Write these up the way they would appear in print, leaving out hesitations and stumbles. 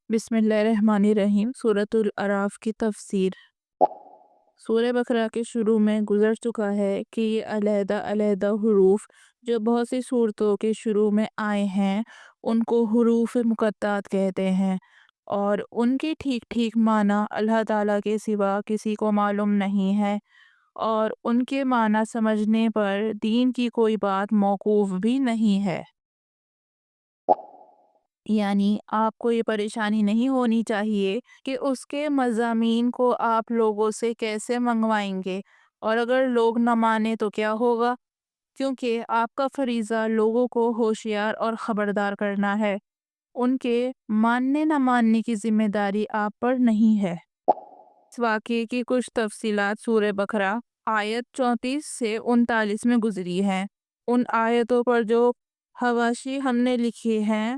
بسم اللہ الرحمن الرحیم۔ سورۃ الاعراف کی تفسیر۔ سورہ بقرہ کے شروع میں گزر چکا ہے کہ یہ علیحدہ علیحدہ حروف جو بہت سی صورتوں کے شروع میں آئے ہیں ان کو حروف مقطعات کہتے ہیں، اور ان کے ٹھیک ٹھیک معنی اللہ تعالیٰ کے سوا کسی کو معلوم نہیں ہے، اور ان کے معنی سمجھنے پر دین کی کوئی بات موقوف بھی نہیں ہے۔ یعنی آپ کو یہ پریشانی نہیں ہونی چاہیے کہ اس کے مضامین کو آپ لوگوں سے کیسے منگوائیں گے، اور اگر لوگ نہ مانے تو کیا ہوگا، کیونکہ آپ کا فریضہ لوگوں کو ہوشیار اور خبردار کرنا ہے، ان کے ماننے نہ ماننے کی ذمہ داری آپ پر نہیں ہے۔ اس واقعے کی کچھ تفصیلات سورہ بقرہ آیت 34 سے 39 میں گزری ہیں۔ ان آیتوں پر جو حواشی ہم نے لکھی ہیں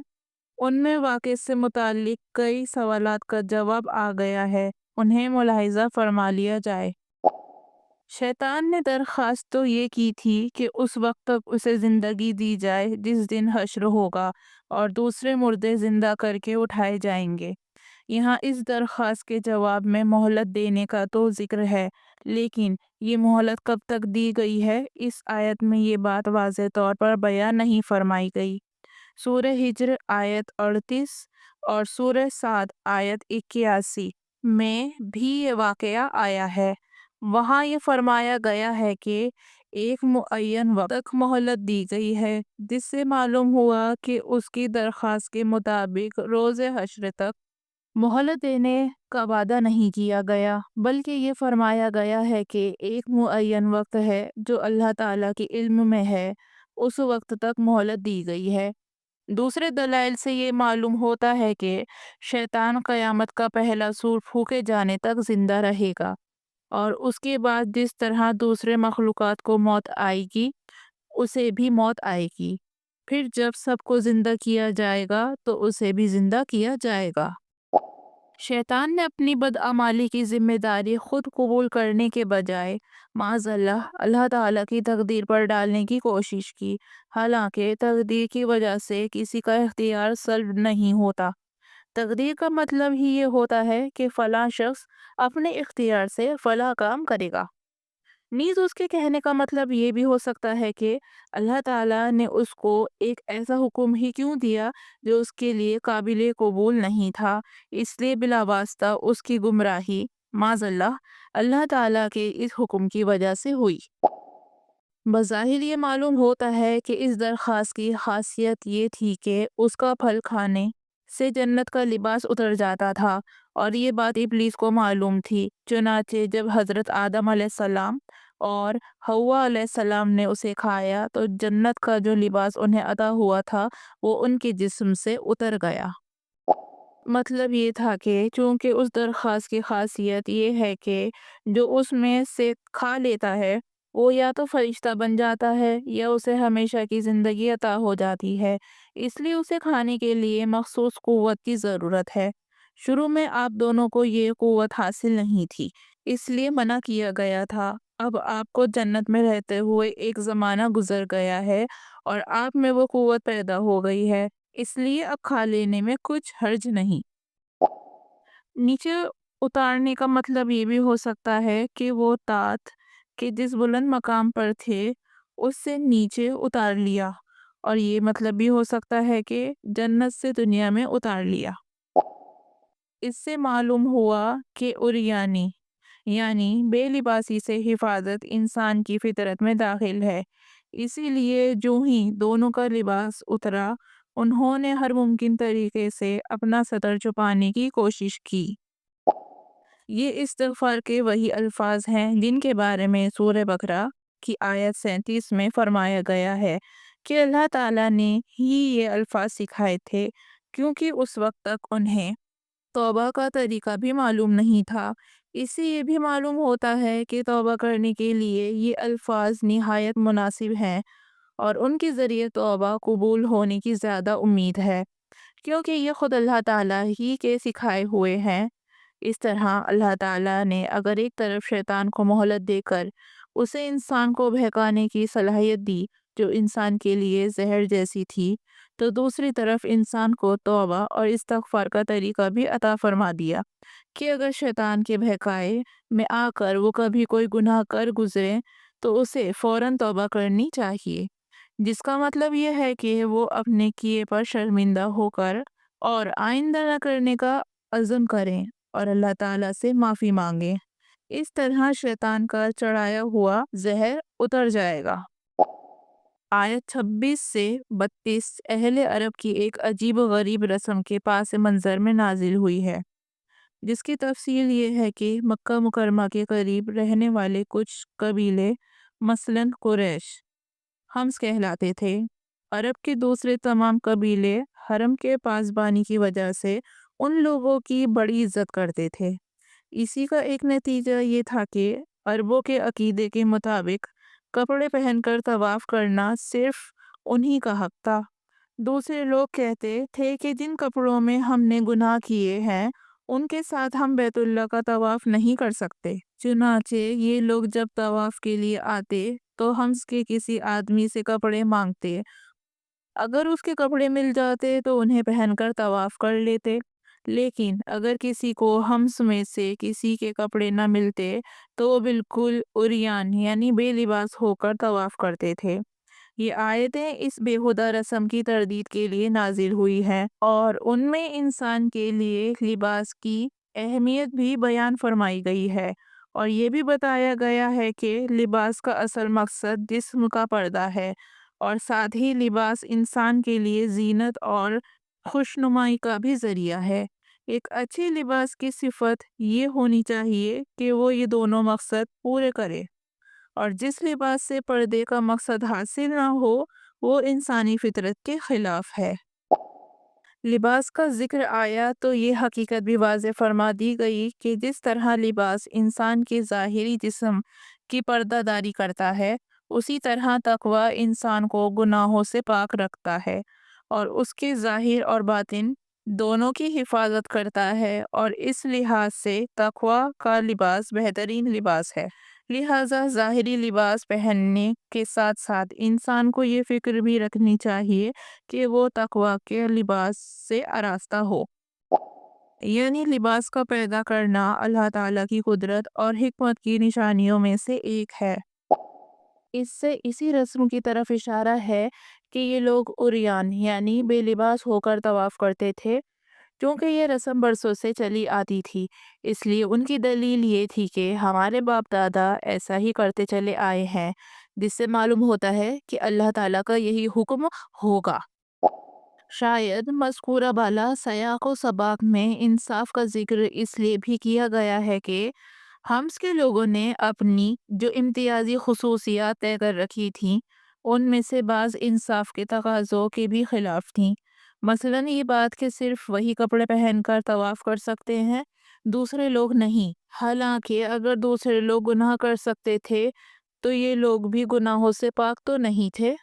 ان میں واقعے سے متعلق کئی سوالات کا جواب آ گیا ہے، انہیں ملاحظہ فرما لیا جائے۔ شیطان نے درخواست تو یہ کی تھی کہ اس وقت تک اسے زندگی دی جائے جس دن حشر ہوگا اور دوسرے مردے زندہ کر کے اٹھائے جائیں گے۔ یہاں اس درخواست کے جواب میں مہلت دینے کا تو ذکر ہے، لیکن یہ مہلت کب تک دی گئی ہے اس آیت میں یہ بات واضح طور پر بیان نہیں فرمائی گئی۔ سورہ ہجر آیت 38 اور سورہ صاد آیت 81 میں بھی یہ واقعہ آیا ہے۔ وہاں یہ فرمایا گیا ہے کہ ایک معین وقت تک مہلت دی گئی ہے، جس سے معلوم ہوا کہ اس کی درخواست کے مطابق روز حشر تک مہلت دینے کا وعدہ نہیں کیا گیا، بلکہ یہ فرمایا گیا ہے کہ ایک معین وقت ہے جو اللہ تعالیٰ کے علم میں ہے، اس وقت تک مہلت دی گئی ہے۔ دوسرے دلائل سے یہ معلوم ہوتا ہے کہ شیطان قیامت کا پہلا سور پھونکے جانے تک زندہ رہے گا، اور اس کے بعد جس طرح دوسرے مخلوقات کو موت آئے گی اسے بھی موت آئے گی، پھر جب سب کو زندہ کیا جائے گا تو اسے بھی زندہ کیا جائے گا۔ شیطان نے اپنی بدعمالی کی ذمہ داری خود قبول کرنے کے بجائے معاذ اللہ تعالیٰ کی تقدیر پر ڈالنے کی کوشش کی، حالانکہ تقدیر کی وجہ سے کسی کا اختیار سلب نہیں ہوتا۔ تقدیر کا مطلب ہی یہ ہوتا ہے کہ فلاں شخص اپنے اختیار سے فلاں کام کرے گا۔ نیز اس کے کہنے کا مطلب یہ بھی ہو سکتا ہے کہ اللہ تعالیٰ نے اس کو ایک ایسا حکم ہی کیوں دیا جو اس کے لیے قابل قبول نہیں تھا، اس لیے بلا واسطہ اس کی گمراہی معاذ اللہ تعالیٰ کے اس حکم کی وجہ سے ہوئی۔ بظاہر یہ معلوم ہوتا ہے کہ اس درخواست کی خاصیت یہ تھی کہ اس کا پھل کھانے سے جنت کا لباس اتر جاتا تھا، اور یہ بات ابلیس کو معلوم تھی۔ چنانچہ جب حضرت آدم علیہ السلام اور حوا علیہ السلام نے اسے کھایا تو جنت کا جو لباس انہیں عطا ہوا تھا وہ ان کے جسم سے اتر گیا۔ مطلب یہ تھا کہ چونکہ اس درخواست کی خاصیت یہ ہے کہ جو اس میں سے کھا لیتا ہے وہ یا تو فرشتہ بن جاتا ہے یا اسے ہمیشہ کی زندگی عطا ہو جاتی ہے، اس لیے اسے کھانے کے لیے مخصوص قوت کی ضرورت ہے۔ شروع میں آپ دونوں کو یہ قوت حاصل نہیں تھی، اس لیے منع کیا گیا تھا۔ اب آپ کو جنت میں رہتے ہوئے ایک زمانہ گزر گیا ہے اور آپ میں وہ قوت پیدا ہو گئی ہے، اس لیے اب کھا لینے میں کچھ حرج نہیں۔ نیچے اتارنے کا مطلب یہ بھی ہو سکتا ہے کہ وہ طاعت کہ جس بلند مقام پر تھے اس سے نیچے اتار لیا، اور یہ مطلب بھی ہو سکتا ہے کہ جنت سے دنیا میں اتار لیا۔ اس سے معلوم ہوا کہ عریانی یعنی بے لباسی سے حفاظت انسان کی فطرت میں داخل ہے، اسی لیے جو ہی دونوں کا لباس اترا انہوں نے ہر ممکن طریقے سے اپنا ستر چھپانے کی کوشش کی۔ یہ استغفار کے وہی الفاظ ہیں جن کے بارے میں سورہ بقرہ کی آیت 37 میں فرمایا گیا ہے کہ اللہ تعالیٰ نے ہی یہ الفاظ سکھائے تھے، کیونکہ اس وقت تک انہیں توبہ کا طریقہ بھی معلوم نہیں تھا۔ اس سے یہ بھی معلوم ہوتا ہے کہ توبہ کرنے کے لیے یہ الفاظ نہایت مناسب ہیں، اور ان کے ذریعے توبہ قبول ہونے کی زیادہ امید ہے، کیونکہ یہ خود اللہ تعالیٰ ہی کے سکھائے ہوئے ہیں۔ اس طرح اللہ تعالیٰ نے اگر ایک طرف شیطان کو مہلت دے کر اسے انسان کو بہکانے کی صلاحیت دی جو انسان کے لیے زہر جیسی تھی، تو دوسری طرف انسان کو توبہ اور استغفار کا طریقہ بھی عطا فرما دیا کہ اگر شیطان کے بہکائے میں آ کر وہ کبھی کوئی گناہ کر گزرے تو اسے فوراً توبہ کرنی چاہیے، جس کا مطلب یہ ہے کہ وہ اپنے کیے پر شرمندہ ہو کر اور آئندہ نہ کرنے کا عزم کریں اور اللہ تعالیٰ سے معافی مانگیں۔ اس طرح شیطان کا چڑھایا ہوا زہر اتر جائے گا۔ آیت 26 سے 32 اہل عرب کی ایک عجیب و غریب رسم کے پاس منظر میں نازل ہوئی ہے، جس کی تفصیل یہ ہے کہ مکہ مکرمہ کے قریب رہنے والے کچھ قبیلے مثلاً قریش حمز کہلاتے تھے۔ عرب کے دوسرے تمام قبیلے حرم کے پاسبانی کی وجہ سے ان لوگوں کی بڑی عزت کرتے تھے۔ اسی کا ایک نتیجہ یہ تھا کہ عربوں کے عقیدے کے مطابق کپڑے پہن کر طواف کرنا صرف انہی کا حق تھا۔ دوسرے لوگ کہتے تھے کہ جن کپڑوں میں ہم نے گناہ کیے ہیں ان کے ساتھ ہم بیت اللہ کا طواف نہیں کر سکتے۔ چنانچہ یہ لوگ جب طواف کے لیے آتے تو حمز کے کسی آدمی سے کپڑے مانگتے، اگر اس کے کپڑے مل جاتے تو انہیں پہن کر طواف کر لیتے، لیکن اگر کسی کو حمز میں سے کسی کے کپڑے نہ ملتے تو وہ بالکل عریان یعنی بے لباس ہو کر طواف کرتے تھے۔ یہ آیتیں اس بیہودہ رسم کی تردید کے لیے نازل ہوئی ہیں اور ان میں انسان کے لیے لباس کی اہمیت بھی بیان فرمائی گئی ہے، اور یہ بھی بتایا گیا ہے کہ لباس کا اصل مقصد جسم کا پردہ ہے، اور ساتھ ہی لباس انسان کے لیے زینت اور خوشنمائی کا بھی ذریعہ ہے۔ ایک اچھی لباس کی صفت یہ ہونی چاہیے کہ وہ یہ دونوں مقصد پورے کرے، اور جس لباس سے پردے کا مقصد حاصل نہ ہو وہ انسانی فطرت کے خلاف ہے۔ لباس کا ذکر آیا تو یہ حقیقت بھی واضح فرما دی گئی کہ جس طرح لباس انسان کے ظاہری جسم کی پردہ داری کرتا ہے، اسی طرح تقوی انسان کو گناہوں سے پاک رکھتا ہے اور اس کے ظاہر اور باطن دونوں کی حفاظت کرتا ہے، اور اس لحاظ سے تقوی کا لباس بہترین لباس ہے۔ لہٰذا ظاہری لباس پہننے کے ساتھ ساتھ انسان کو یہ فکر بھی رکھنی چاہیے کہ وہ تقوی کے لباس سے آراستہ ہو۔ یعنی لباس کا پیدا کرنا اللہ تعالیٰ کی قدرت اور حکمت کی نشانیوں میں سے ایک ہے۔ اس سے اسی رسم کی طرف اشارہ ہے کہ یہ لوگ عریان یعنی بے لباس ہو کر طواف کرتے تھے۔ کیونکہ یہ رسم برسوں سے چلی آتی تھی، اس لیے ان کی دلیل یہ تھی کہ ہمارے باپ دادا ایسا ہی کرتے چلے آئے ہیں، جس سے معلوم ہوتا ہے کہ اللہ تعالیٰ کا یہی حکم ہوگا۔ شاید مذکورہ بالا سیاق و سباق میں انصاف کا ذکر اس لیے بھی کیا گیا ہے کہ حمز کے لوگوں نے اپنی جو امتیازی خصوصیات طے کر رکھی تھیں ان میں سے بعض انصاف کے تقاضوں کے بھی خلاف تھیں، مثلاً یہ بات کہ صرف وہی کپڑے پہن کر طواف کر سکتے ہیں، دوسرے لوگ نہیں۔ حالانکہ اگر دوسرے لوگ گناہ کر سکتے تھے تو یہ لوگ بھی گناہوں سے پاک تو نہیں تھے۔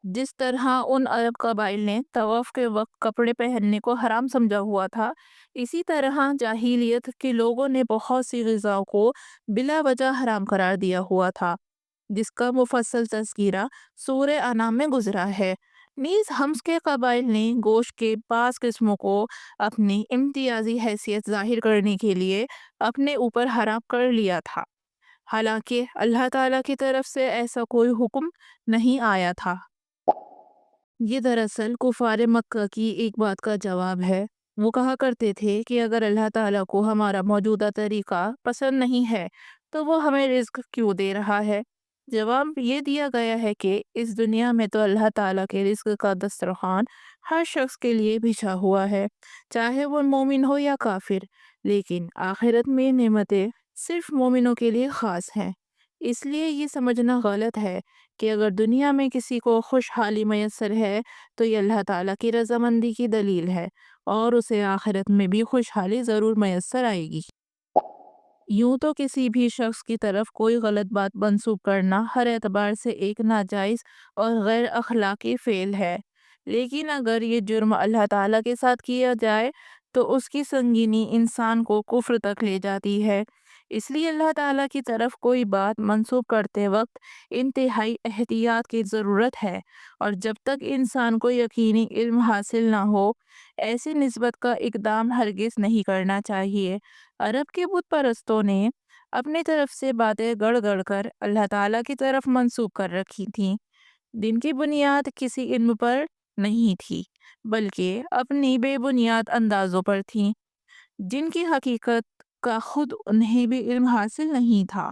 جس طرح ان عرب قبائل نے طواف کے وقت کپڑے پہننے کو حرام سمجھا ہوا تھا، اسی طرح جاہلیت کے لوگوں نے بہت سی غذاؤں کو بلا وجہ حرام قرار دیا ہوا تھا، جس کا مفصل تذکرہ سورہ انعام میں گزرا ہے۔ نیز حمز کے قبائل نے گوشت کے بعض قسموں کو اپنی امتیازی حیثیت ظاہر کرنے کے لیے اپنے اوپر حرام کر لیا تھا، حالانکہ اللہ تعالیٰ کی طرف سے ایسا کوئی حکم نہیں آیا تھا۔ یہ دراصل کفار مکہ کی ایک بات کا جواب ہے۔ وہ کہا کرتے تھے کہ اگر اللہ تعالیٰ کو ہمارا موجودہ طریقہ پسند نہیں ہے تو وہ ہمیں رزق کیوں دے رہا ہے؟ جواب یہ دیا گیا ہے کہ اس دنیا میں تو اللہ تعالیٰ کے رزق کا دسترخوان ہر شخص کے لیے بچھا ہوا ہے، چاہے وہ مومن ہو یا کافر، لیکن آخرت میں نعمتیں صرف مومنوں کے لیے خاص ہیں۔ اس لیے یہ سمجھنا غلط ہے کہ اگر دنیا میں کسی کو خوشحالی میسر ہے تو یہ اللہ تعالیٰ کی رضامندی کی دلیل ہے، اور اسے آخرت میں بھی خوشحالی ضرور میسر آئے گی۔ یوں تو کسی بھی شخص کی طرف کوئی غلط بات منسوب کرنا ہر اعتبار سے ایک ناجائز اور غیر اخلاقی فعل ہے، لیکن اگر یہ جرم اللہ تعالیٰ کے ساتھ کیا جائے تو اس کی سنگینی انسان کو کفر تک لے جاتی ہے۔ اس لیے اللہ تعالیٰ کی طرف کوئی بات منسوب کرتے وقت انتہائی احتیاط کی ضرورت ہے، اور جب تک انسان کو یقینی علم حاصل نہ ہو ایسی نسبت کا اقدام ہرگز نہیں کرنا چاہیے۔ عرب کے بت پرستوں نے اپنی طرف سے باتیں گڑ گڑ کر اللہ تعالیٰ کی طرف منسوب کر رکھی تھیں، جن کی بنیاد کسی علم پر نہیں تھی بلکہ اپنی بے بنیاد اندازوں پر تھیں، جن کی حقیقت کا خود انہیں بھی علم حاصل نہیں تھا۔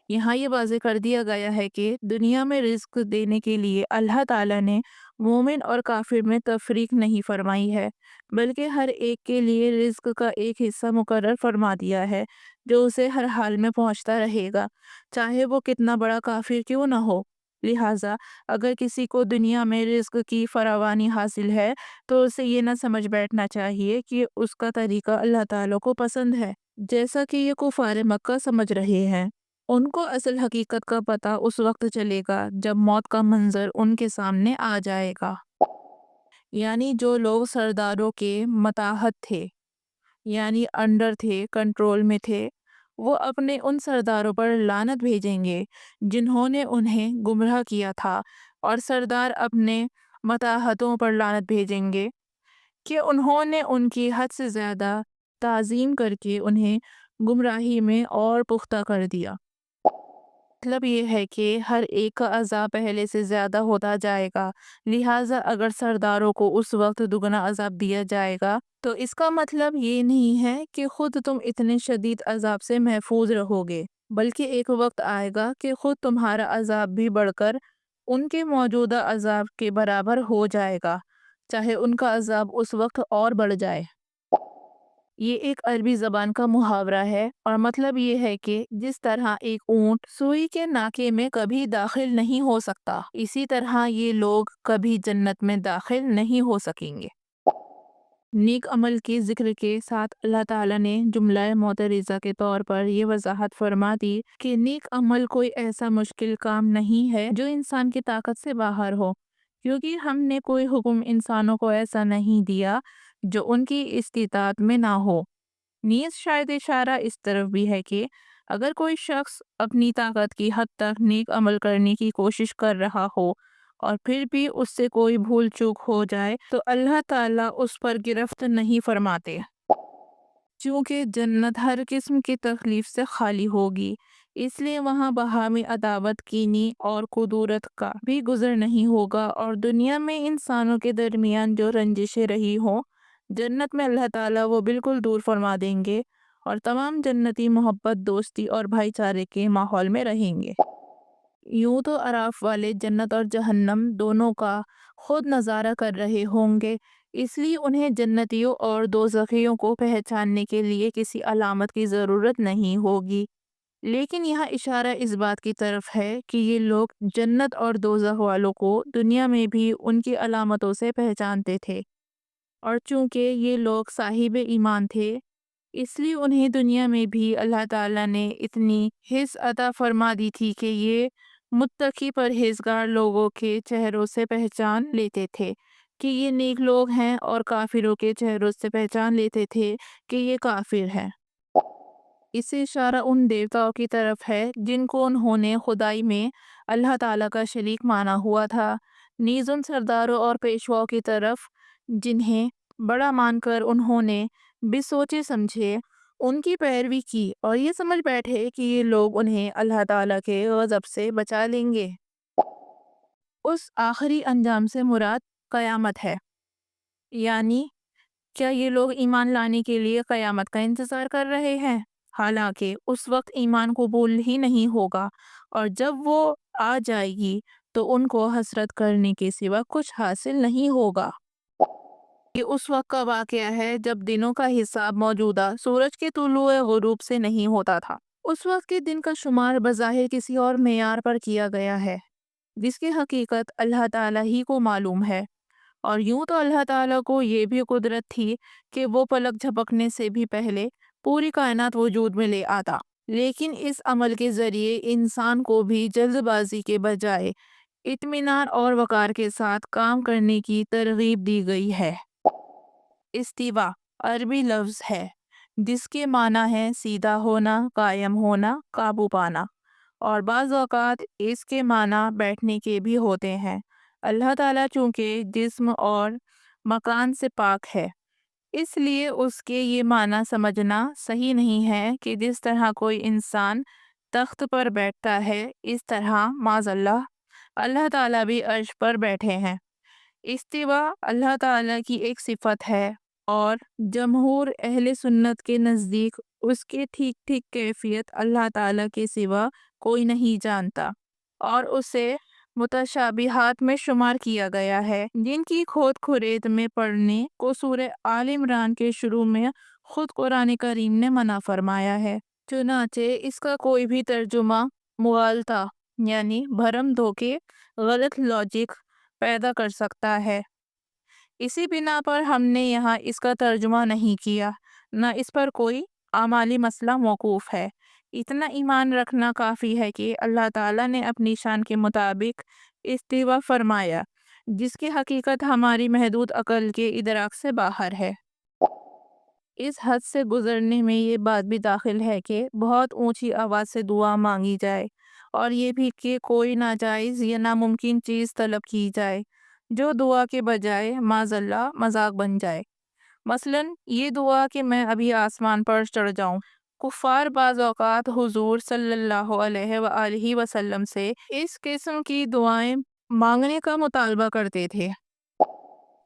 یہاں یہ واضح کر دیا گیا ہے کہ دنیا میں رزق دینے کے لیے اللہ تعالیٰ نے مومن اور کافر میں تفریق نہیں فرمائی ہے، بلکہ ہر ایک کے لیے رزق کا ایک حصہ مقرر فرما دیا ہے جو اسے ہر حال میں پہنچتا رہے گا، چاہے وہ کتنا بڑا کافر کیوں نہ ہو۔ لہٰذا اگر کسی کو دنیا میں رزق کی فراوانی حاصل ہے تو اسے یہ نہ سمجھ بیٹھنا چاہیے کہ اس کا طریقہ اللہ تعالیٰ کو پسند ہے، جیسا کہ یہ کفار مکہ سمجھ رہے ہیں۔ ان کو اصل حقیقت کا پتہ اس وقت چلے گا جب موت کا منظر ان کے سامنے آ جائے گا۔ یعنی جو لوگ سرداروں کے ماتحت تھے، یعنی انڈر تھے، کنٹرول میں تھے، وہ اپنے ان سرداروں پر لعنت بھیجیں گے جنہوں نے انہیں گمراہ کیا تھا، اور سردار اپنے ماتحتوں پر لعنت بھیجیں گے کہ انہوں نے ان کی حد سے زیادہ تعظیم کر کے انہیں گمراہی میں اور پختہ کر دیا۔ مطلب یہ ہے کہ ہر ایک کا عذاب پہلے سے زیادہ ہوتا جائے گا، لہٰذا اگر سرداروں کو اس وقت دگنا عذاب دیا جائے گا تو اس کا مطلب یہ نہیں ہے کہ خود تم اتنے شدید عذاب سے محفوظ رہو گے، بلکہ ایک وقت آئے گا کہ خود تمہارا عذاب بھی بڑھ کر ان کے موجودہ عذاب کے برابر ہو جائے گا، چاہے ان کا عذاب اس وقت اور بڑھ جائے۔ یہ ایک عربی زبان کا محاورہ ہے، اور مطلب یہ ہے کہ جس طرح ایک اونٹ سوئی کے ناکے میں کبھی داخل نہیں ہو سکتا، اسی طرح یہ لوگ کبھی جنت میں داخل نہیں ہو سکیں گے۔ نیک عمل کے ذکر کے ساتھ اللہ تعالیٰ نے جملہ معترضہ کے طور پر یہ وضاحت فرما دی کہ نیک عمل کوئی ایسا مشکل کام نہیں ہے جو انسان کی طاقت سے باہر ہو، کیونکہ ہم نے کوئی حکم انسانوں کو ایسا نہیں دیا جو ان کی استطاعت میں نہ ہو۔ نیز شاید اشارہ اس طرف بھی ہے کہ اگر کوئی شخص اپنی طاقت کی حد تک نیک عمل کرنے کی کوشش کر رہا ہو اور پھر بھی اس سے کوئی بھول چوک ہو جائے تو اللہ تعالیٰ اس پر گرفت نہیں فرماتے، چونکہ جنت ہر قسم کی تکلیف سے خالی ہوگی، اس لیے وہاں باہمی عداوت، کینی اور کدورت کا بھی گزر نہیں ہوگا، اور دنیا میں انسانوں کے درمیان جو رنجشیں رہی ہوں جنت میں اللہ تعالیٰ وہ بالکل دور فرما دیں گے، اور تمام جنتی محبت، دوستی اور بھائی چارے کے ماحول میں رہیں گے۔ یوں تو اعراف والے جنت اور جہنم دونوں کا خود نظارہ کر رہے ہوں گے، اس لیے انہیں جنتیوں اور دوزخیوں کو پہچاننے کے لیے کسی علامت کی ضرورت نہیں ہوگی، لیکن یہاں اشارہ اس بات کی طرف ہے کہ یہ لوگ جنت اور دوزخ والوں کو دنیا میں بھی ان کی علامتوں سے پہچانتے تھے، اور چونکہ یہ لوگ صاحب ایمان تھے اس لیے انہیں دنیا میں بھی اللہ تعالیٰ نے اتنی حس عطا فرما دی تھی کہ یہ متقی پرہیزگار لوگوں کے چہروں سے پہچان لیتے تھے کہ یہ نیک لوگ ہیں، اور کافروں کے چہروں سے پہچان لیتے تھے کہ یہ کافر ہیں۔ اس سے اشارہ ان دیوتاؤں کی طرف ہے جن کو انہوں نے خدائی میں اللہ تعالیٰ کا شریک مانا ہوا تھا، نیز ان سرداروں اور پیشواؤں کی طرف جنہیں بڑا مان کر انہوں نے بھی سوچے سمجھے ان کی پیروی کی اور یہ سمجھ بیٹھے کہ یہ لوگ انہیں اللہ تعالیٰ کے غضب سے بچا لیں گے۔ اس آخری انجام سے مراد قیامت ہے، یعنی کیا یہ لوگ ایمان لانے کے لیے قیامت کا انتظار کر رہے ہیں؟ حالانکہ اس وقت ایمان قبول ہی نہیں ہوگا، اور جب وہ آ جائے گی تو ان کو حسرت کرنے کے سوا کچھ حاصل نہیں ہوگا۔ یہ اس وقت کا واقعہ ہے جب دنوں کا حساب موجودہ سورج کے طلوع غروب سے نہیں ہوتا تھا۔ اس وقت کے دن کا شمار بظاہر کسی اور معیار پر کیا گیا ہے جس کی حقیقت اللہ تعالیٰ ہی کو معلوم ہے، اور یوں تو اللہ تعالیٰ کو یہ بھی قدرت تھی کہ وہ پلک جھپکنے سے بھی پہلے پوری کائنات وجود میں لے آتا، لیکن اس عمل کے ذریعے انسان کو بھی جلد بازی کے بجائے اطمینان اور وقار کے ساتھ کام کرنے کی ترغیب دی گئی ہے۔ استوا عربی لفظ ہے جس کے معنی ہے سیدھا ہونا، قائم ہونا، قابو پانا، اور بعض اوقات اس کے معنی بیٹھنے کے بھی ہوتے ہیں۔ اللہ تعالیٰ چونکہ جسم اور مکان سے پاک ہے، اس لیے اس کے یہ معنی سمجھنا صحیح نہیں ہے کہ جس طرح کوئی انسان تخت پر بیٹھتا ہے اس طرح معاذ اللہ تعالیٰ بھی عرش پر بیٹھے ہیں۔ استوا اللہ تعالیٰ کی ایک صفت ہے اور جمہور اہل سنت کے نزدیک اس کے ٹھیک ٹھیک کیفیت اللہ تعالیٰ کے سوا کوئی نہیں جانتا، اور اسے متشابہات میں شمار کیا گیا ہے، جن کی کھود کھرید میں پڑھنے کو سورہ آل عمران کے شروع میں خود قرآن کریم نے منع فرمایا ہے۔ چنانچہ اس کا کوئی بھی ترجمہ مغالطہ یعنی بھرم دھوکے، غلط لاجک پیدا کر سکتا ہے۔ اسی بنا پر ہم نے یہاں اس کا ترجمہ نہیں کیا، نہ اس پر کوئی اعمالی مسئلہ موقوف ہے۔ اتنا ایمان رکھنا کافی ہے کہ اللہ تعالیٰ نے اپنی شان کے مطابق استوا فرمایا، جس کی حقیقت ہماری محدود عقل کے ادراک سے باہر ہے۔ اس حد سے گزرنے میں یہ بات بھی داخل ہے کہ بہت اونچی آواز سے دعا مانگی جائے، اور یہ بھی کہ کوئی ناجائز یا ناممکن چیز طلب کی جائے جو دعا کے بجائے معاذ اللہ مذاق بن جائے۔ مثلاً یہ دعا کہ میں ابھی آسمان پر چڑھ جاؤں۔ کفار بعض اوقات حضور صلی اللہ علیہ وآلہ وسلم سے اس قسم کی دعائیں مانگنے کا مطالبہ کرتے تھے۔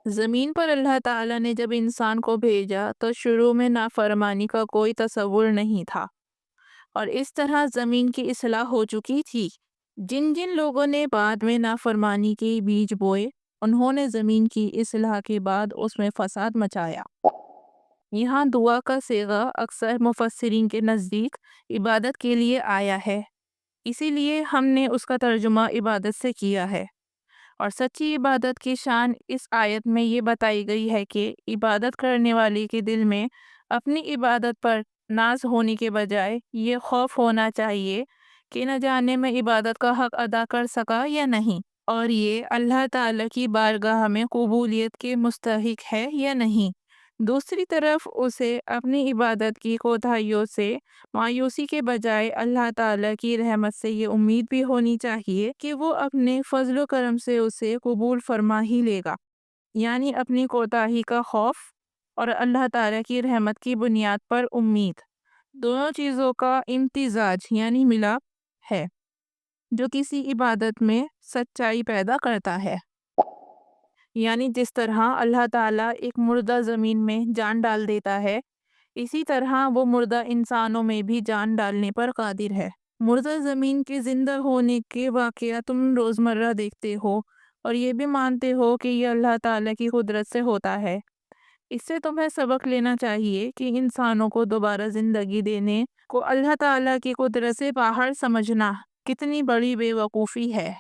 زمین پر اللہ تعالیٰ نے جب انسان کو بھیجا تو شروع میں نافرمانی کا کوئی تصور نہیں تھا، اور اس طرح زمین کی اصلاح ہو چکی تھی۔ جن جن لوگوں نے بعد میں نافرمانی کے بیج بوئے، انہوں نے زمین کی اصلاح کے بعد اس میں فساد مچایا۔ یہاں دعا کا صیغہ اکثر مفسرین کے نزدیک عبادت کے لیے آیا ہے، اسی لیے ہم نے اس کا ترجمہ عبادت سے کیا ہے، اور سچی عبادت کی شان اس آیت میں یہ بتائی گئی ہے کہ عبادت کرنے والے کے دل میں اپنی عبادت پر ناز ہونے کے بجائے یہ خوف ہونا چاہیے کہ نہ جانے میں عبادت کا حق ادا کر سکا یا نہیں، اور یہ اللہ تعالیٰ کی بارگاہ میں قبولیت کے مستحق ہے یا نہیں۔ دوسری طرف اسے اپنی عبادت کی کوتاہیوں سے مایوسی کے بجائے اللہ تعالیٰ کی رحمت سے یہ امید بھی ہونی چاہیے کہ وہ اپنے فضل و کرم سے اسے قبول فرما ہی لے گا، یعنی اپنی کوتاہی کا خوف اور اللہ تعالیٰ کی رحمت کی بنیاد پر امید، دونوں چیزوں کا امتزاج یعنی ملاپ ہے جو کسی عبادت میں سچائی پیدا کرتا ہے۔ یعنی جس طرح اللہ تعالیٰ ایک مردہ زمین میں جان ڈال دیتا ہے، اسی طرح وہ مردہ انسانوں میں بھی جان ڈالنے پر قادر ہے۔ مردہ زمین کے زندہ ہونے کے واقعہ تم روزمرہ دیکھتے ہو اور یہ بھی مانتے ہو کہ یہ اللہ تعالیٰ کی قدرت سے ہوتا ہے۔ اس سے تمہیں سبق لینا چاہیے کہ انسانوں کو دوبارہ زندگی دینے کو اللہ تعالیٰ کی قدرت سے باہر سمجھنا کتنی بڑی بے وقوفی ہے۔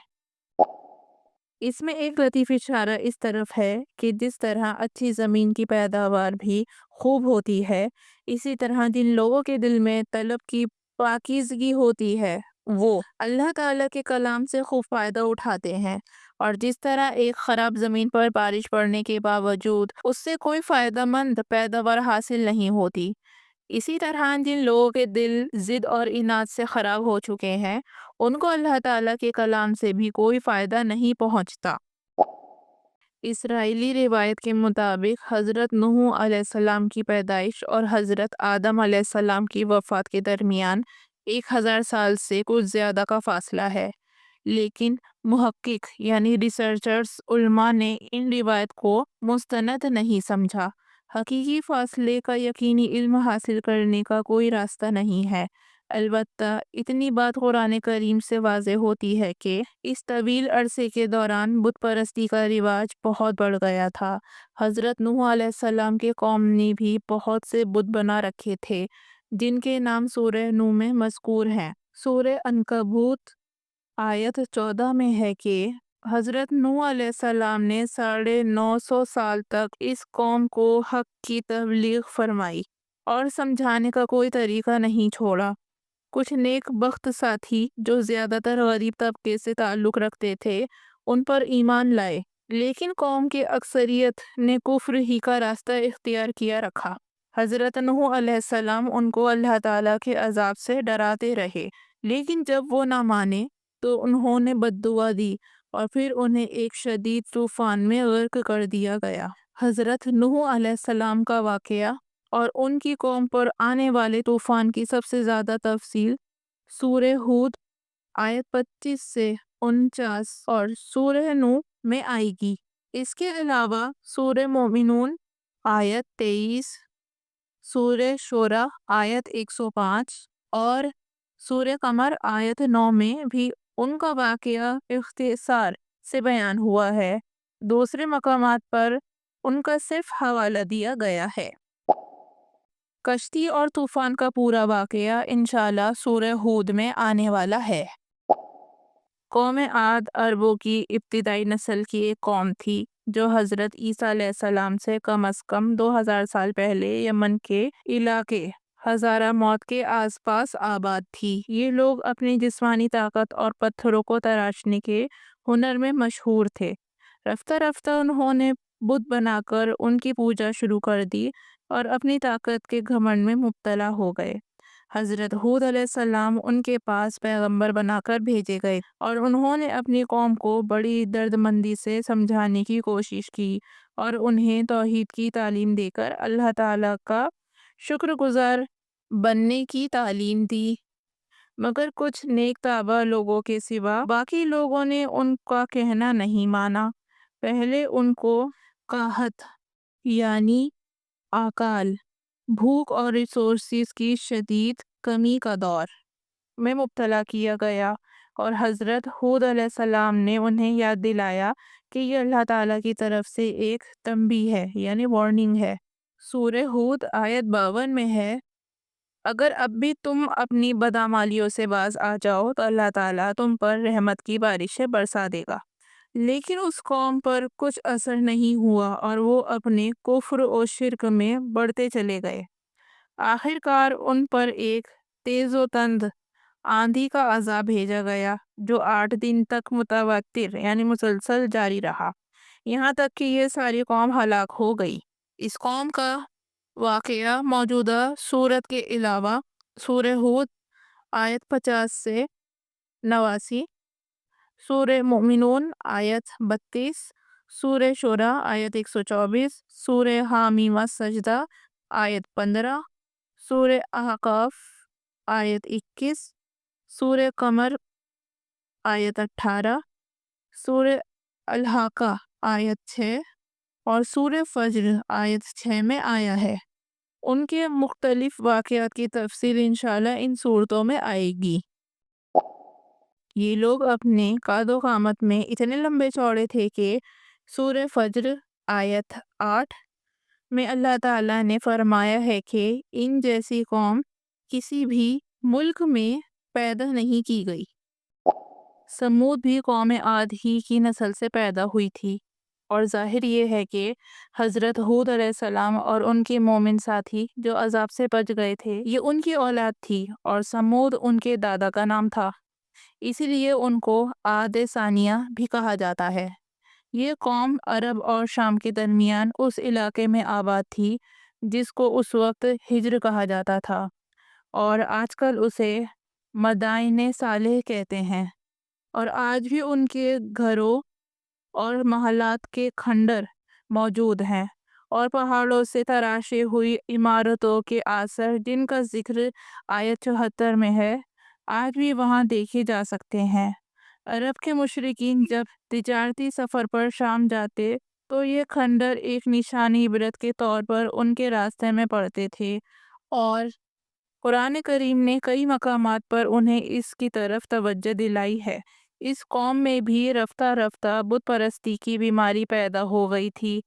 اس میں ایک لطیف اشارہ اس طرف ہے کہ جس طرح اچھی زمین کی پیداوار بھی خوب ہوتی ہے، اسی طرح جن لوگوں کے دل میں طلب کی پاکیزگی ہوتی ہے وہ اللہ تعالیٰ کے کلام سے خوب فائدہ اٹھاتے ہیں، اور جس طرح ایک خراب زمین پر بارش پڑنے کے باوجود اس سے کوئی فائدہ مند پیداوار حاصل نہیں ہوتی، اسی طرح جن لوگوں کے دل ضد اور اناد سے خراب ہو چکے ہیں ان کو اللہ تعالیٰ کے کلام سے بھی کوئی فائدہ نہیں پہنچتا۔ اسرائیلی روایت کے مطابق حضرت نوح علیہ السلام کی پیدائش اور حضرت آدم علیہ السلام کی وفات کے درمیان 1000 سال سے کچھ زیادہ کا فاصلہ ہے، لیکن محقق یعنی ریسرچرز علماء نے ان روایت کو مستند نہیں سمجھا۔ حقیقی فاصلے کا یقینی علم حاصل کرنے کا کوئی راستہ نہیں ہے، البتہ اتنی بات قرآن کریم سے واضح ہوتی ہے کہ اس طویل عرصے کے دوران بت پرستی کا رواج بہت بڑھ گیا تھا۔ حضرت نوح علیہ السلام کے قوم نے بھی بہت سے بت بنا رکھے تھے جن کے نام سورہ نوح میں مذکور ہیں۔ سورہ عنکبوت آیت 14 میں ہے کہ حضرت نوح علیہ السلام نے 950 سال تک اس قوم کو حق کی تبلیغ فرمائی اور سمجھانے کا کوئی طریقہ نہیں چھوڑا۔ کچھ نیک بخت ساتھی جو زیادہ تر غریب طبقے سے تعلق رکھتے تھے ان پر ایمان لائے، لیکن قوم کی اکثریت نے کفر ہی کا راستہ اختیار کیا رکھا۔ حضرت نوح علیہ السلام ان کو اللہ تعالیٰ کے عذاب سے ڈراتے رہے، لیکن جب وہ نہ مانے تو انہوں نے بد دعا دی اور پھر انہیں ایک شدید طوفان میں غرق کر دیا گیا۔ حضرت نوح علیہ السلام کا واقعہ اور ان کی قوم پر آنے والے طوفان کی سب سے زیادہ تفصیل سورہ ہود آیت 25 سے 49 اور سورہ نوح میں آئے گی۔ اس کے علاوہ سورہ مومنون آیت 23، سورہ شورى آیت 105 اور سورہ قمر آیت 9 میں بھی ان کا واقعہ اختصار سے بیان ہوا ہے۔ دوسرے مقامات پر ان کا صرف حوالہ دیا گیا ہے۔ کشتی اور طوفان کا پورا واقعہ انشاءاللہ سورہ ہود میں آنے والا ہے۔ قوم عاد عربوں کی ابتدائی نسل کی ایک قوم تھی جو حضرت عیسیٰ علیہ السلام سے کم از کم 2000 سال پہلے یمن کے علاقے حضارہ موت کے آس پاس آباد تھی۔ یہ لوگ اپنی جسمانی طاقت اور پتھروں کو تراشنے کے ہنر میں مشہور تھے۔ رفتہ رفتہ انہوں نے بت بنا کر ان کی پوجا شروع کر دی اور اپنی طاقت کے گھمنڈ میں مبتلا ہو گئے۔ حضرت ہود علیہ السلام ان کے پاس پیغمبر بنا کر بھیجے گئے اور انہوں نے اپنی قوم کو بڑی درد مندی سے سمجھانے کی کوشش کی اور انہیں توحید کی تعلیم دے کر اللہ تعالیٰ کا شکر گزار بننے کی تعلیم دی، مگر کچھ نیک طبع لوگوں کے سوا باقی لوگوں نے ان کا کہنا نہیں مانا۔ پہلے ان کو قحط یعنی اکال، بھوک اور ریسورسز کی شدید کمی کا دور میں مبتلا کیا گیا اور حضرت ہود علیہ السلام نے انہیں یاد دلایا کہ یہ اللہ تعالیٰ کی طرف سے ایک تنبیہ ہے یعنی وارننگ ہے۔ سورہ ہود آیت 52 میں ہے، اگر اب بھی تم اپنی بدعمالیوں سے باز آ جاؤ تو اللہ تعالیٰ تم پر رحمت کی بارشیں برسا دے گا۔ لیکن اس قوم پر کچھ اثر نہیں ہوا اور وہ اپنے کفر و شرک میں بڑھتے چلے گئے۔ آخر کار ان پر ایک تیز و تند آندھی کا عذاب بھیجا گیا جو 8 دن تک متواتر یعنی مسلسل جاری رہا، یہاں تک کہ یہ ساری قوم ہلاک ہو گئی۔ اس قوم کا واقعہ موجودہ سورت کے علاوہ سورہ ہود آیت 50 سے 89، سورہ مومنون آیت 32، سورہ شورى آیت 124، سورہ حامیم السجدہ آیت 15، سورہ احقاف آیت 21، سورہ قمر آیت 18، سورہ الحاقہ آیت 6 اور سورہ فجر آیت 6 میں آیا ہے۔ ان کے مختلف واقعات کی تفصیل انشاءاللہ ان صورتوں میں آئے گی۔ یہ لوگ اپنے قد و قامت میں اتنے لمبے چوڑے تھے کہ سورہ فجر آیت 8 میں اللہ تعالیٰ نے فرمایا ہے کہ ان جیسی قوم کسی بھی ملک میں پیدا نہیں کی گئی۔ سمود بھی قوم عاد ہی کی نسل سے پیدا ہوئی تھی، اور ظاہر یہ ہے کہ حضرت ہود علیہ السلام اور ان کے مومن ساتھی جو عذاب سے بچ گئے تھے یہ ان کی اولاد تھی، اور سمود ان کے دادا کا نام تھا، اسی لیے ان کو عاد ثانیہ بھی کہا جاتا ہے۔ یہ قوم عرب اور شام کے درمیان اس علاقے میں آباد تھی جس کو اس وقت ہجر کہا جاتا تھا، اور آج کل اسے مدائن صالح کہتے ہیں، اور آج بھی ان کے گھروں اور محلات کے کھنڈر موجود ہیں اور پہاڑوں سے تراشی ہوئی عمارتوں کے آثار جن کا ذکر آیت 74 میں ہے آج بھی وہاں دیکھے جا سکتے ہیں۔ عرب کے مشرکین جب تجارتی سفر پر شام جاتے تو یہ کھنڈر ایک نشانی عبرت کے طور پر ان کے راستے میں پڑتے تھے، اور قرآن کریم نے کئی مقامات پر انہیں اس کی طرف توجہ دلائی ہے۔ اس قوم میں بھی رفتہ رفتہ بت پرستی کی بیماری پیدا ہو گئی تھی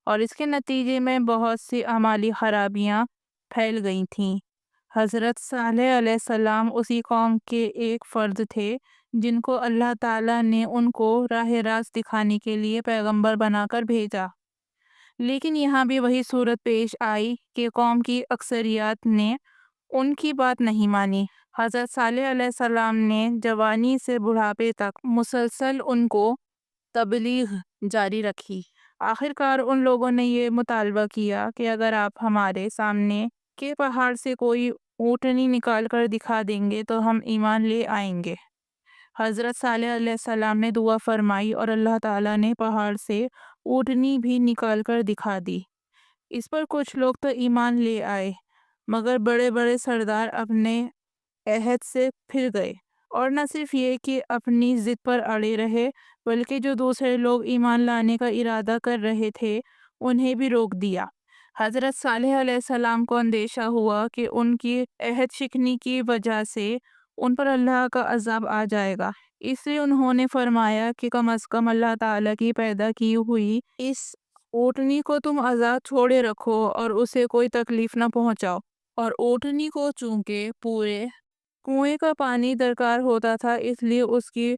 اور اس کے نتیجے میں بہت سی اعمالی خرابیاں پھیل گئی تھیں۔ حضرت صالح علیہ السلام اسی قوم کے ایک فرد تھے جن کو اللہ تعالیٰ نے ان کو راہ راست دکھانے کے لیے پیغمبر بنا کر بھیجا، لیکن یہاں بھی وہی صورت پیش آئی کہ قوم کی اکثریت نے ان کی بات نہیں مانی۔ حضرت صالح علیہ السلام نے جوانی سے بڑھاپے تک مسلسل ان کو تبلیغ جاری رکھی۔ آخر کار ان لوگوں نے یہ مطالبہ کیا کہ اگر آپ ہمارے سامنے کے پہاڑ سے کوئی اونٹنی نکال کر دکھا دیں گے تو ہم ایمان لے آئیں گے۔ حضرت صالح علیہ السلام نے دعا فرمائی اور اللہ تعالیٰ نے پہاڑ سے اونٹنی بھی نکال کر دکھا دی۔ اس پر کچھ لوگ تو ایمان لے آئے، مگر بڑے بڑے سردار اپنے عہد سے پھر گئے، اور نہ صرف یہ کہ اپنی ضد پر اڑے رہے، بلکہ جو دوسرے لوگ ایمان لانے کا ارادہ کر رہے تھے انہیں بھی روک دیا۔ حضرت صالح علیہ السلام کو اندیشہ ہوا کہ ان کی عہد شکنی کی وجہ سے ان پر اللہ کا عذاب آ جائے گا، اس لیے انہوں نے فرمایا کہ کم از کم اللہ تعالیٰ کی پیدا کی ہوئی اس اونٹنی کو تم آزاد چھوڑے رکھو اور اسے کوئی تکلیف نہ پہنچاؤ۔ اور اونٹنی کو چونکہ پورے کنویں کا پانی درکار ہوتا تھا، اس لیے اس کی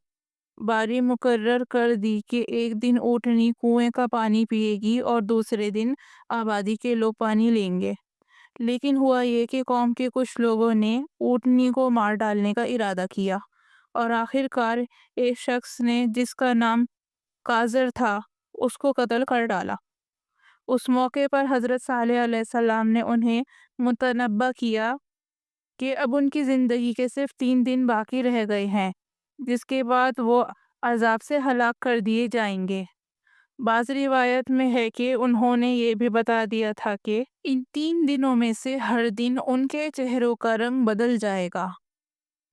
باری مقرر کر دی کہ ایک دن اونٹنی کنویں کا پانی پیے گی اور دوسرے دن آبادی کے لوگ پانی لیں گے۔ لیکن ہوا یہ کہ قوم کے کچھ لوگوں نے اونٹنی کو مار ڈالنے کا ارادہ کیا، اور آخر کار ایک شخص نے جس کا نام قاذر تھا اس کو قتل کر ڈالا۔ اس موقع پر حضرت صالح علیہ السلام نے انہیں متنبہ کیا کہ اب ان کی زندگی کے صرف 3 دن باقی رہ گئے ہیں، جس کے بعد وہ عذاب سے ہلاک کر دیے جائیں گے۔ بعض روایت میں ہے کہ انہوں نے یہ بھی بتا دیا تھا کہ ان 3 دنوں میں سے ہر دن ان کے چہروں کا رنگ بدل جائے گا،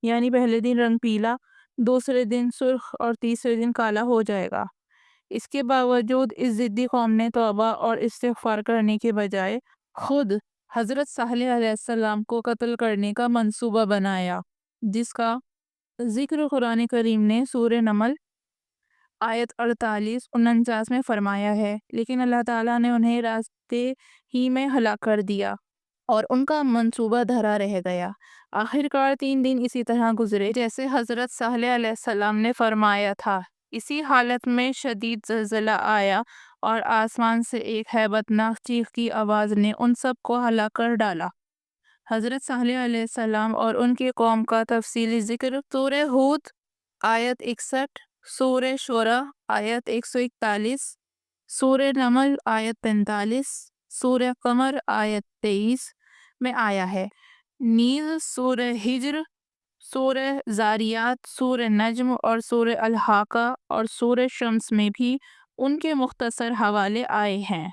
یعنی پہلے دن رنگ پیلا، دوسرے دن سرخ اور تیسرے دن کالا ہو جائے گا۔ اس کے باوجود اس ضدی قوم نے توبہ اور استغفار کرنے کے بجائے خود حضرت صالح علیہ السلام کو قتل کرنے کا منصوبہ بنایا، جس کا ذکر قرآن کریم نے سورہ نمل آیت 48-49 میں فرمایا ہے، لیکن اللہ تعالیٰ نے انہیں راستے ہی میں ہلاک کر دیا اور ان کا منصوبہ دھرا رہ گیا۔ آخر کار 3 دن اسی طرح گزرے جیسے حضرت صالح علیہ السلام نے فرمایا تھا۔ اسی حالت میں شدید زلزلہ آیا اور آسمان سے ایک ہیبت ناک چیخ کی آواز نے ان سب کو ہلاک کر ڈالا۔ حضرت صالح علیہ السلام اور ان کی قوم کا تفصیلی ذکر سورہ ہود آیت 61، سورہ شعراء آیت 141، سورہ نمل آیت 45، سورہ قمر آیت 23 میں آیا ہے۔ نیز سورہ ہجر، سورہ زاریات، سورہ نجم اور سورہ الحاقہ اور سورہ شمس میں بھی ان کے مختصر حوالے آئے ہیں۔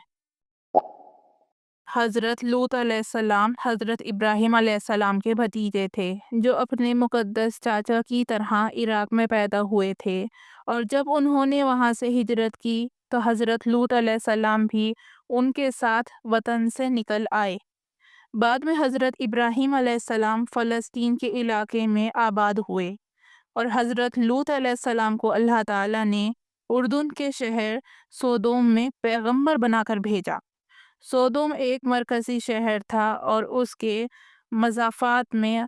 حضرت لوط علیہ السلام حضرت ابراہیم علیہ السلام کے بھتیجے تھے، جو اپنے مقدس چاچا کی طرح عراق میں پیدا ہوئے تھے، اور جب انہوں نے وہاں سے ہجرت کی تو حضرت لوط علیہ السلام بھی ان کے ساتھ وطن سے نکل آئے۔ بعد میں حضرت ابراہیم علیہ السلام فلسطین کے علاقے میں آباد ہوئے، اور حضرت لوط علیہ السلام کو اللہ تعالیٰ نے اردن کے شہر سودوم میں پیغمبر بنا کر بھیجا۔ سودوم ایک مرکزی شہر تھا اور اس کے مضافات میں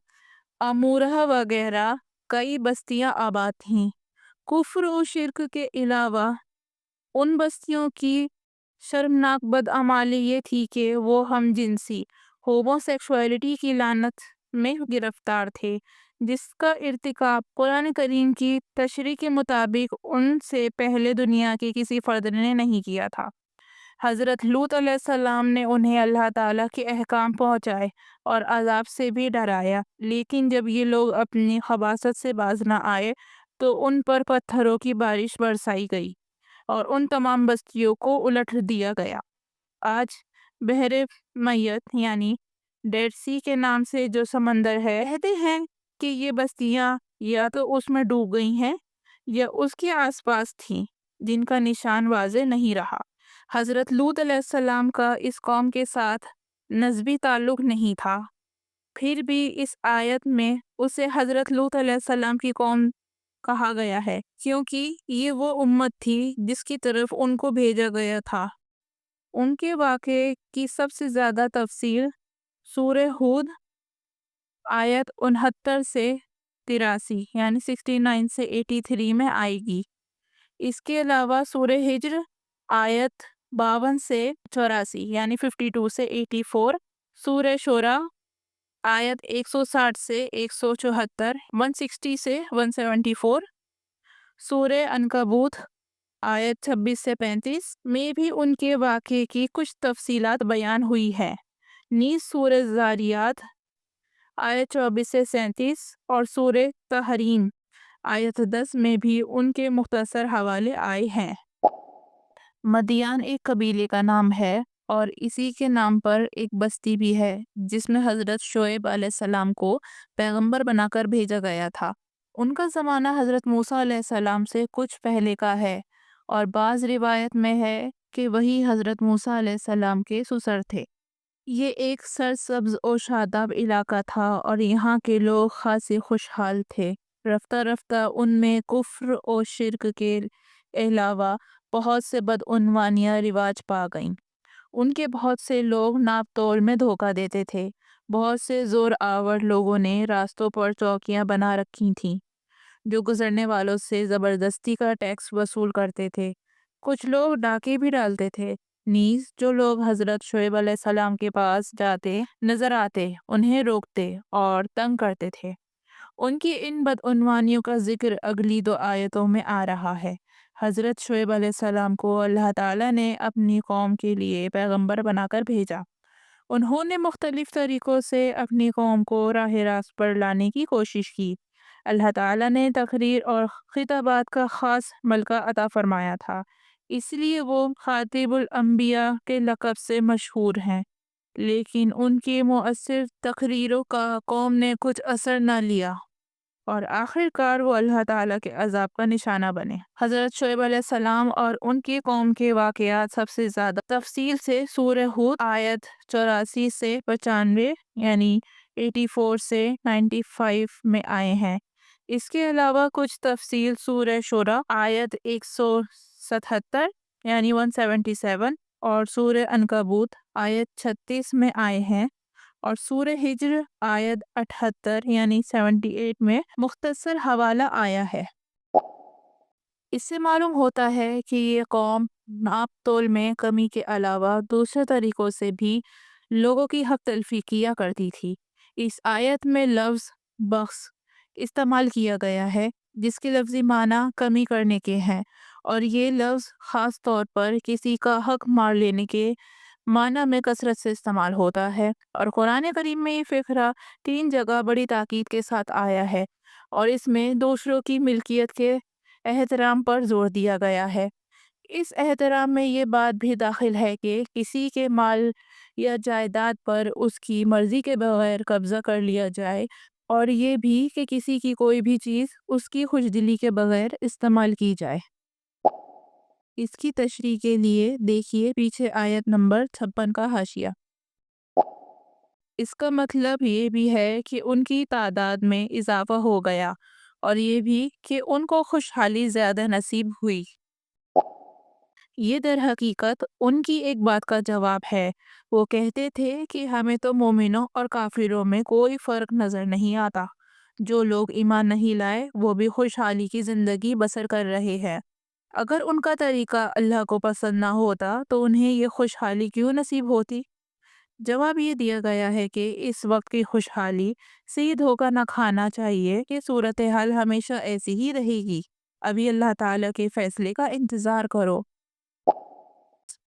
عمورہ وغیرہ کئی بستیاں آباد تھیں۔ کفر و شرک کے علاوہ ان بستیوں کی شرمناک بدعمالی یہ تھی کہ وہ ہم جنسی ہومو سیکشولیٹی کی لعنت میں گرفتار تھے، جس کا ارتکاب قرآن کریم کی تشریح کے مطابق ان سے پہلے دنیا کے کسی فرد نے نہیں کیا تھا۔ حضرت لوط علیہ السلام نے انہیں اللہ تعالیٰ کے احکام پہنچائے اور عذاب سے بھی ڈرایا، لیکن جب یہ لوگ اپنی خباثت سے باز نہ آئے تو ان پر پتھروں کی بارش برسائی گئی اور ان تمام بستیوں کو الٹ دیا گیا۔ آج بحر میت یعنی ڈیڈ سی کے نام سے جو سمندر ہے، کہتے ہیں کہ یہ بستیاں یا تو اس میں ڈوب گئی ہیں یا اس کے آس پاس تھیں، جن کا نشان واضح نہیں رہا۔ حضرت لوط علیہ السلام کا اس قوم کے ساتھ نسبی تعلق نہیں تھا، پھر بھی اس آیت میں اسے حضرت لوط علیہ السلام کی قوم کہا گیا ہے، کیونکہ یہ وہ امت تھی جس کی طرف ان کو بھیجا گیا تھا۔ ان کے واقعے کی سب سے زیادہ تفصیل سورہ ہود آیت 69 سے 83 یعنی 69 سے 83 میں آئے گی۔ اس کے علاوہ سورہ ہجر آیت 52 سے 84 یعنی 52 سے 84، سورہ شعراء آیت 160 سے 174، 160 سے 174، سورہ عنکبوت آیت 26 سے 35 میں بھی ان کے واقعے کی کچھ تفصیلات بیان ہوئی ہے۔ نیز سورہ زاریات آیت 24 سے 37 اور سورہ تحریم آیت 10 میں بھی ان کے مختصر حوالے آئے ہیں۔ مدیان ایک قبیلے کا نام ہے اور اسی کے نام پر ایک بستی بھی ہے جس میں حضرت شعیب علیہ السلام کو پیغمبر بنا کر بھیجا گیا تھا۔ ان کا زمانہ حضرت موسیٰ علیہ السلام سے کچھ پہلے کا ہے اور بعض روایت میں ہے کہ وہی حضرت موسیٰ علیہ السلام کے سسر تھے۔ یہ ایک سرسبز و شاداب علاقہ تھا اور یہاں کے لوگ خاصی خوشحال تھے۔ رفتہ رفتہ ان میں کفر و شرک کے علاوہ بہت سے بدعنوانیاں رواج پا گئیں۔ ان کے بہت سے لوگ ناپ تول میں دھوکہ دیتے تھے۔ بہت سے زور آور لوگوں نے راستوں پر چوکیاں بنا رکھی تھیں جو گزرنے والوں سے زبردستی کا ٹیکس وصول کرتے تھے۔ کچھ لوگ ڈاکے بھی ڈالتے تھے۔ نیز جو لوگ حضرت شعیب علیہ السلام کے پاس جاتے نظر آتے انہیں روکتے اور تنگ کرتے تھے۔ ان کی ان بدعنوانیوں کا ذکر اگلی 2 آیتوں میں آ رہا ہے۔ حضرت شعیب علیہ السلام کو اللہ تعالیٰ نے اپنی قوم کے لیے پیغمبر بنا کر بھیجا۔ انہوں نے مختلف طریقوں سے اپنی قوم کو راہ راست پر لانے کی کوشش کی۔ اللہ تعالیٰ نے تقریر اور خطابات کا خاص ملکہ عطا فرمایا تھا، اس لیے وہ خاتم الانبیاء کے لقب سے مشہور ہیں، لیکن ان کی مؤثر تقریروں کا قوم نے کچھ اثر نہ لیا اور آخر کار وہ اللہ تعالیٰ کے عذاب کا نشانہ بنے۔ حضرت شعیب علیہ السلام اور ان کی قوم کے واقعات سب سے زیادہ تفصیل سے سورہ ہود آیت 84 سے 95 یعنی 84 سے 95 میں آئے ہیں۔ اس کے علاوہ کچھ تفصیل سورہ شورى آیت 177 یعنی 177 اور سورہ عنکبوت آیت 36 میں آئے ہیں، اور سورہ ہجر آیت 78 یعنی 78 میں مختصر حوالہ آیا ہے۔ اس سے معلوم ہوتا ہے کہ یہ قوم ناپ تول میں کمی کے علاوہ دوسرے طریقوں سے بھی لوگوں کی حق تلفی کیا کرتی تھی۔ اس آیت میں لفظ بخس استعمال کیا گیا ہے جس کے لفظی معنی کمی کرنے کے ہیں، اور یہ لفظ خاص طور پر کسی کا حق مار لینے کے معنی میں کثرت سے استعمال ہوتا ہے، اور قرآن کریم میں یہ فقرہ 3 جگہ بڑی تاکید کے ساتھ آیا ہے اور اس میں دوسروں کی ملکیت کے احترام پر زور دیا گیا ہے۔ اس احترام میں یہ بات بھی داخل ہے کہ کسی کے مال یا جائیداد پر اس کی مرضی کے بغیر قبضہ کر لیا جائے، اور یہ بھی کہ کسی کی کوئی بھی چیز اس کی خوشدلی کے بغیر استعمال کی جائے۔ اس کی تشریح کے لیے دیکھیے پیچھے آیت نمبر 56 کا حاشیہ۔ اس کا مطلب یہ بھی ہے کہ ان کی تعداد میں اضافہ ہو گیا اور یہ بھی کہ ان کو خوشحالی زیادہ نصیب ہوئی۔ یہ در حقیقت ان کی ایک بات کا جواب ہے۔ وہ کہتے تھے کہ ہمیں تو مومنوں اور کافروں میں کوئی فرق نظر نہیں آتا۔ جو لوگ ایمان نہیں لائے وہ بھی خوشحالی کی زندگی بسر کر رہے ہیں۔ اگر ان کا طریقہ اللہ کو پسند نہ ہوتا تو انہیں یہ خوشحالی کیوں نصیب ہوتی؟ جواب یہ دیا گیا ہے کہ اس وقت کی خوشحالی سے یہ دھوکہ نہ کھانا چاہیے کہ صورتحال ہمیشہ ایسی ہی رہے گی۔ ابھی اللہ تعالیٰ کے فیصلے کا انتظار کرو۔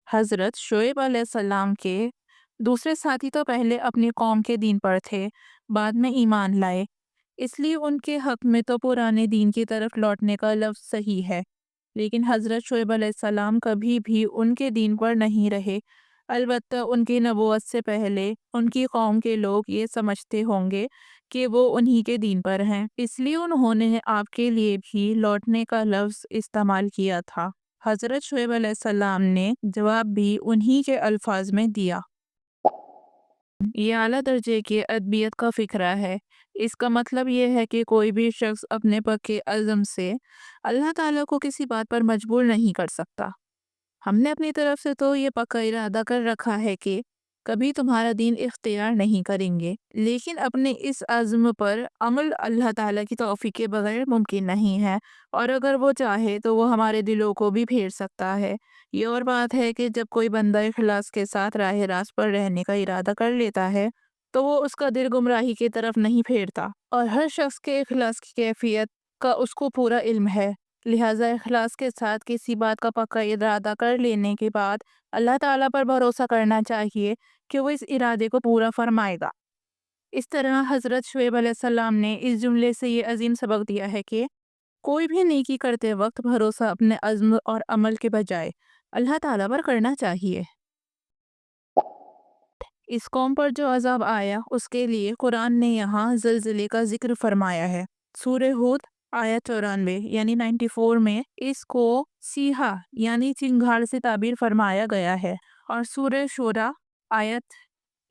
حضرت شعیب علیہ السلام کے دوسرے ساتھی تو پہلے اپنی قوم کے دین پر تھے، بعد میں ایمان لائے، اس لیے ان کے حق میں تو پرانے دین کی طرف لوٹنے کا لفظ صحیح ہے، لیکن حضرت شعیب علیہ السلام کبھی بھی ان کے دین پر نہیں رہے۔ البتہ ان کی نبوت سے پہلے ان کی قوم کے لوگ یہ سمجھتے ہوں گے کہ وہ انہی کے دین پر ہیں، اس لیے انہوں نے آپ کے لیے بھی لوٹنے کا لفظ استعمال کیا تھا۔ حضرت شعیب علیہ السلام نے جواب بھی انہی کے الفاظ میں دیا۔ یہ اعلیٰ درجے کی ادبیت کا فقرہ ہے۔ اس کا مطلب یہ ہے کہ کوئی بھی شخص اپنے پکے عزم سے اللہ تعالیٰ کو کسی بات پر مجبور نہیں کر سکتا۔ ہم نے اپنی طرف سے تو یہ پکا ارادہ کر رکھا ہے کہ کبھی تمہارا دین اختیار نہیں کریں گے، لیکن اپنے اس عزم پر عمل اللہ تعالیٰ کی توفیق کے بغیر ممکن نہیں ہے، اور اگر وہ چاہے تو وہ ہمارے دلوں کو بھی پھیر سکتا ہے۔ یہ اور بات ہے کہ جب کوئی بندہ اخلاص کے ساتھ راہ راست پر رہنے کا ارادہ کر لیتا ہے تو وہ اس کا دل گمراہی کی طرف نہیں پھیرتا، اور ہر شخص کے اخلاص کی کیفیت کا اس کو پورا علم ہے۔ لہٰذا اخلاص کے ساتھ کسی بات کا پکا ارادہ کر لینے کے بعد اللہ تعالیٰ پر بھروسہ کرنا چاہیے کہ وہ اس ارادے کو پورا فرمائے گا۔ اس طرح حضرت شعیب علیہ السلام نے اس جملے سے یہ عظیم سبق دیا ہے کہ کوئی بھی نیکی کرتے وقت بھروسہ اپنے عزم اور عمل کے بجائے اللہ تعالیٰ پر کرنا چاہیے۔ اس قوم پر جو عذاب آیا اس کے لیے قرآن نے یہاں زلزلے کا ذکر فرمایا ہے۔ سورہ ہود آیت 94 یعنی 94 میں اس کو سیہا یعنی چنگھاڑ سے تعبیر فرمایا گیا ہے، اور سورہ شورا آیت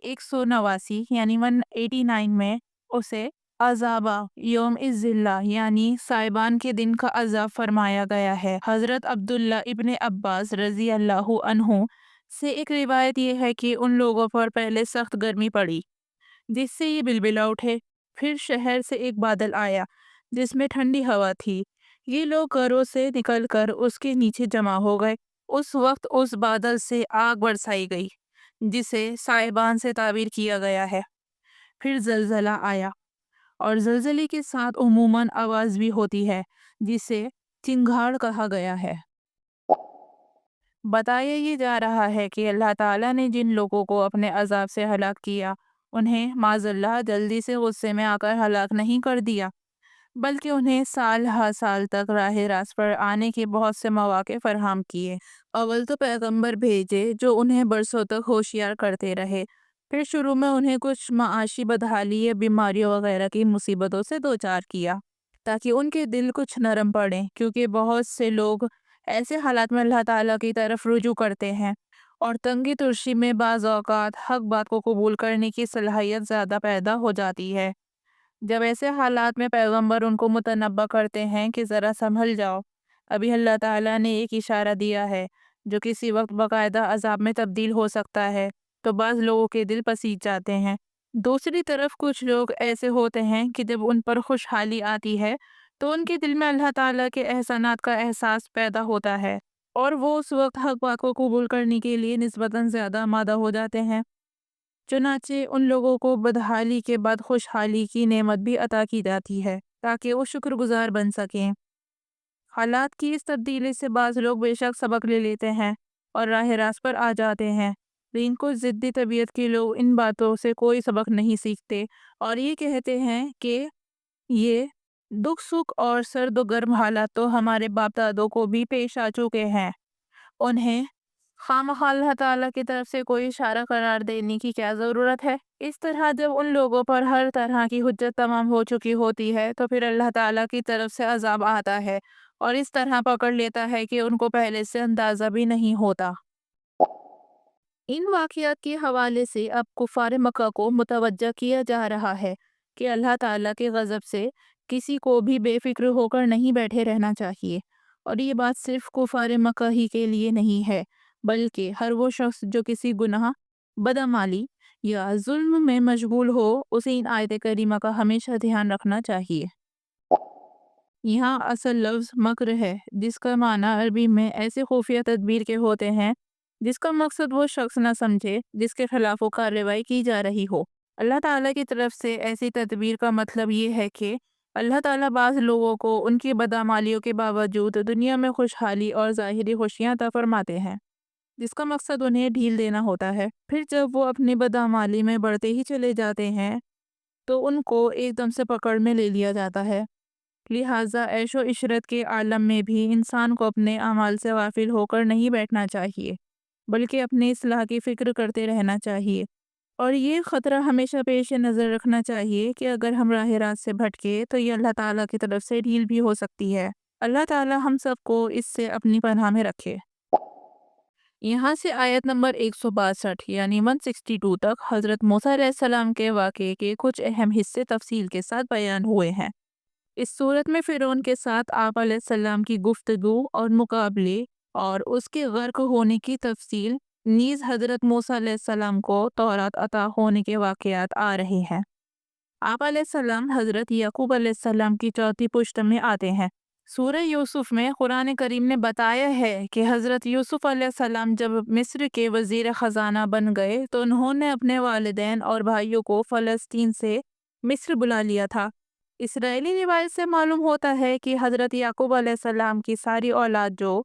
189 یعنی 189 میں اسے عذابہ یوم الذلہ یعنی سائبان کے دن کا عذاب فرمایا گیا ہے۔ حضرت عبداللہ ابن عباس رضی اللہ عنہ سے ایک روایت یہ ہے کہ ان لوگوں پر پہلے سخت گرمی پڑی جس سے یہ بلبلا اٹھے، پھر شہر سے ایک بادل آیا جس میں ٹھنڈی ہوا تھی، یہ لوگ گھروں سے نکل کر اس کے نیچے جمع ہو گئے۔ اس وقت اس بادل سے آگ برسائی گئی جسے سائبان سے تعبیر کیا گیا ہے۔ پھر زلزلہ آیا، اور زلزلے کے ساتھ عموماً آواز بھی ہوتی ہے جسے چنگھاڑ کہا گیا ہے۔ بتایا یہ جا رہا ہے کہ اللہ تعالیٰ نے جن لوگوں کو اپنے عذاب سے ہلاک کیا انہیں معاذ اللہ جلدی سے غصے میں آ کر ہلاک نہیں کر دیا، بلکہ انہیں سال ہر سال تک راہ راست پر آنے کے بہت سے مواقع فراہم کیے۔ اول تو پیغمبر بھیجے جو انہیں برسوں تک ہوشیار کرتے رہے، پھر شروع میں انہیں کچھ معاشی بدحالی یا بیماریوں وغیرہ کی مصیبتوں سے دوچار کیا تاکہ ان کے دل کچھ نرم پڑیں، کیونکہ بہت سے لوگ ایسے حالات میں اللہ تعالیٰ کی طرف رجوع کرتے ہیں، اور تنگی ترشی میں بعض اوقات حق بات کو قبول کرنے کی صلاحیت زیادہ پیدا ہو جاتی ہے۔ جب ایسے حالات میں پیغمبر ان کو متنبہ کرتے ہیں کہ ذرا سنبھل جاؤ، ابھی اللہ تعالیٰ نے ایک اشارہ دیا ہے جو کسی وقت باقاعدہ عذاب میں تبدیل ہو سکتا ہے، تو بعض لوگوں کے دل پسیج جاتے ہیں۔ دوسری طرف کچھ لوگ ایسے ہوتے ہیں کہ جب ان پر خوشحالی آتی ہے تو ان کے دل میں اللہ تعالیٰ کے احسانات کا احساس پیدا ہوتا ہے، اور وہ اس وقت حق بات کو قبول کرنے کے لیے نسبتاً زیادہ آمادہ ہو جاتے ہیں۔ چنانچہ ان لوگوں کو بدحالی کے بعد خوشحالی کی نعمت بھی عطا کی جاتی ہے تاکہ وہ شکر گزار بن سکیں۔ حالات کی اس تبدیلی سے بعض لوگ بے شک سبق لے لیتے ہیں اور راہ راست پر آ جاتے ہیں، لیکن کچھ ضدی طبیعت کے لوگ ان باتوں سے کوئی سبق نہیں سیکھتے اور یہ کہتے ہیں کہ یہ دکھ سکھ اور سرد و گرم حالات تو ہمارے باپ دادوں کو بھی پیش آ چکے ہیں، انہیں خواہ اللہ تعالیٰ کی طرف سے کوئی اشارہ قرار دینے کی کیا ضرورت ہے۔ اس طرح جب ان لوگوں پر ہر طرح کی حجت تمام ہو چکی ہوتی ہے تو پھر اللہ تعالیٰ کی طرف سے عذاب آتا ہے اور اس طرح پکڑ لیتا ہے کہ ان کو پہلے سے اندازہ بھی نہیں ہوتا۔ ان واقعات کے حوالے سے اب کفار مکہ کو متوجہ کیا جا رہا ہے کہ اللہ تعالیٰ کے غضب سے کسی کو بھی بے فکر ہو کر نہیں بیٹھے رہنا چاہیے، اور یہ بات صرف کفار مکہ ہی کے لیے نہیں ہے بلکہ ہر وہ شخص جو کسی گناہ، بدعمالی یا ظلم میں مشغول ہو اسے ان آیت کریمہ کا ہمیشہ دھیان رکھنا چاہیے۔ یہاں اصل لفظ مکر ہے جس کا معنی عربی میں ایسے خفیہ تدبیر کے ہوتے ہیں جس کا مقصد وہ شخص نہ سمجھے جس کے خلاف وہ کارروائی کی جا رہی ہو۔ اللہ تعالیٰ کی طرف سے ایسی تدبیر کا مطلب یہ ہے کہ اللہ تعالیٰ بعض لوگوں کو ان کی بدعمالیوں کے باوجود دنیا میں خوشحالی اور ظاہری خوشیاں عطا فرماتے ہیں، جس کا مقصد انہیں ڈھیل دینا ہوتا ہے۔ پھر جب وہ اپنی بدعمالی میں بڑھتے ہی چلے جاتے ہیں تو ان کو ایک دم سے پکڑ میں لے لیا جاتا ہے۔ لہٰذا عیش و عشرت کے عالم میں بھی انسان کو اپنے اعمال سے غافل ہو کر نہیں بیٹھنا چاہیے بلکہ اپنی اصلاح کی فکر کرتے رہنا چاہیے، اور یہ خطرہ ہمیشہ پیش نظر رکھنا چاہیے کہ اگر ہم راہ راست سے بھٹکے تو یہ اللہ تعالیٰ کی طرف سے ڈھیل بھی ہو سکتی ہے۔ اللہ تعالیٰ ہم سب کو اس سے اپنی پناہ میں رکھے۔ یہاں سے آیت نمبر 162 یعنی 162 تک حضرت موسیٰ علیہ السلام کے واقعے کے کچھ اہم حصے تفصیل کے ساتھ بیان ہوئے ہیں۔ اس صورت میں فرعون کے ساتھ آپ علیہ السلام کی گفتگو اور مقابلے اور اس کے غرق ہونے کی تفصیل، نیز حضرت موسیٰ علیہ السلام کو تورات عطا ہونے کے واقعات آ رہے ہیں۔ آپ علیہ السلام حضرت یعقوب علیہ السلام کی چوتھی پشت میں آتے ہیں۔ سورہ یوسف میں قرآن کریم نے بتایا ہے کہ حضرت یوسف علیہ السلام جب مصر کے وزیر خزانہ بن گئے تو انہوں نے اپنے والدین اور بھائیوں کو فلسطین سے مصر بلا لیا تھا۔ اسرائیلی روایت سے معلوم ہوتا ہے کہ حضرت یعقوب علیہ السلام کی ساری اولاد جو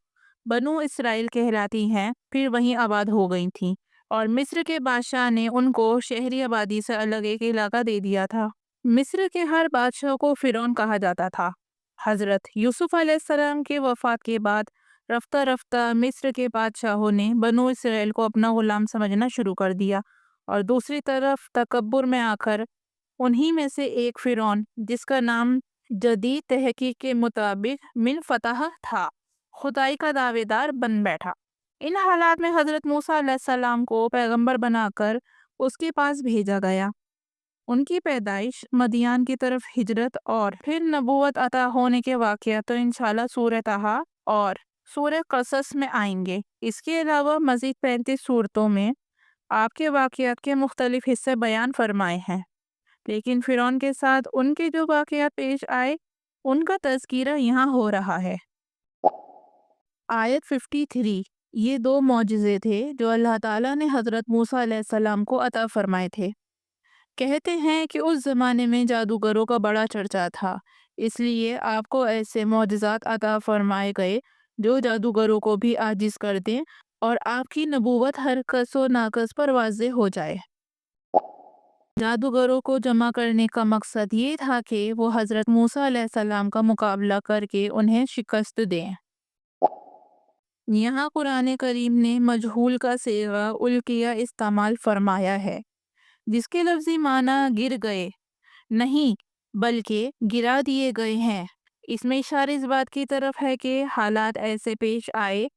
بنو اسرائیل کہلاتی ہیں پھر وہیں آباد ہو گئی تھیں، اور مصر کے بادشاہ نے ان کو شہری آبادی سے الگ ایک علاقہ دے دیا تھا۔ مصر کے ہر بادشاہ کو فرعون کہا جاتا تھا۔ حضرت یوسف علیہ السلام کے وفات کے بعد رفتہ رفتہ مصر کے بادشاہوں نے بنو اسرائیل کو اپنا غلام سمجھنا شروع کر دیا، اور دوسری طرف تکبر میں آ کر انہی میں سے ایک فرعون، جس کا نام جدید تحقیق کے مطابق من فتح تھا، خدائی کا دعوے دار بن بیٹھا۔ ان حالات میں حضرت موسیٰ علیہ السلام کو پیغمبر بنا کر اس کے پاس بھیجا گیا۔ ان کی پیدائش، مدین کی طرف ہجرت اور پھر نبوت عطا ہونے کے واقعات تو انشاءاللہ سورہ طٰہٰ اور سورہ قصص میں آئیں گے۔ اس کے علاوہ مزید 35 صورتوں میں آپ کے واقعات کے مختلف حصے بیان فرمائے ہیں، لیکن فرعون کے ساتھ ان کے جو واقعات پیش آئے ان کا تذکرہ یہاں ہو رہا ہے۔ آیت 53، یہ 2 معجزے تھے جو اللہ تعالیٰ نے حضرت موسیٰ علیہ السلام کو عطا فرمائے تھے۔ کہتے ہیں کہ اس زمانے میں جادوگروں کا بڑا چرچا تھا، اس لیے آپ کو ایسے معجزات عطا فرمائے گئے جو جادوگروں کو بھی عاجز کر دیں اور آپ کی نبوت ہر کس و ناقص پر واضح ہو جائے۔ جادوگروں کو جمع کرنے کا مقصد یہ تھا کہ وہ حضرت موسیٰ علیہ السلام کا مقابلہ کر کے انہیں شکست دیں۔ یہاں قرآن کریم نے مجہول کا صیغہ القیہ استعمال فرمایا ہے، جس کے لفظی معنی گر گئے نہیں بلکہ گرا دیے گئے ہیں۔ اس میں اشارہ اس بات کی طرف ہے کہ حالات ایسے پیش آئے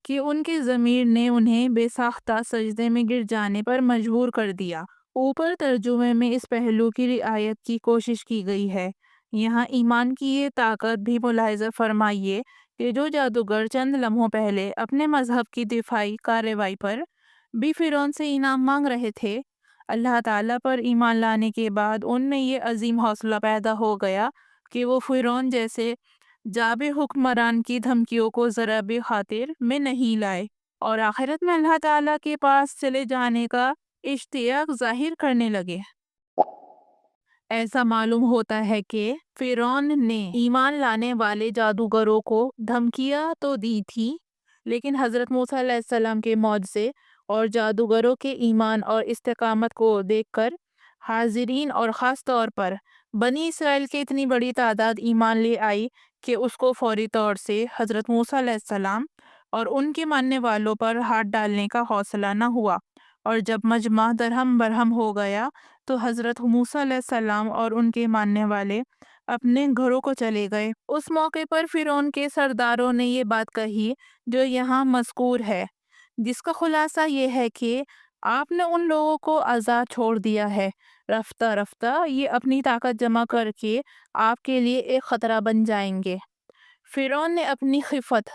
کہ ان کے ضمیر نے انہیں بے ساختہ سجدے میں گر جانے پر مجبور کر دیا۔ اوپر ترجمے میں اس پہلو کی رعایت کی کوشش کی گئی ہے۔ یہاں ایمان کی یہ طاقت بھی ملاحظہ فرمائیے کہ جو جادوگر چند لمحوں پہلے اپنے مذہب کی دفاعی کارروائی پر بھی فرعون سے انعام مانگ رہے تھے، اللہ تعالیٰ پر ایمان لانے کے بعد ان میں یہ عظیم حوصلہ پیدا ہو گیا کہ وہ فرعون جیسے جابر حکمران کی دھمکیوں کو ذرا بھی خاطر میں نہیں لائے، اور آخرت میں اللہ تعالیٰ کے پاس چلے جانے کا اشتیاق ظاہر کرنے لگے۔ ایسا معلوم ہوتا ہے کہ فرعون نے ایمان لانے والے جادوگروں کو دھمکیاں تو دی تھی، لیکن حضرت موسیٰ علیہ السلام کے معجزے اور جادوگروں کے ایمان اور استقامت کو دیکھ کر حاضرین اور خاص طور پر بنی اسرائیل کی اتنی بڑی تعداد ایمان لے آئی کہ اس کو فوری طور سے حضرت موسیٰ علیہ السلام اور ان کے ماننے والوں پر ہاتھ ڈالنے کا حوصلہ نہ ہوا، اور جب مجمع درہم برہم ہو گیا تو حضرت موسیٰ علیہ السلام اور ان کے ماننے والے اپنے گھروں کو چلے گئے۔ اس موقع پر فرعون کے سرداروں نے یہ بات کہی جو یہاں مذکور ہے، جس کا خلاصہ یہ ہے کہ آپ نے ان لوگوں کو آزاد چھوڑ دیا ہے، رفتہ رفتہ یہ اپنی طاقت جمع کر کے آپ کے لیے ایک خطرہ بن جائیں گے۔ فرعون نے اپنی خفت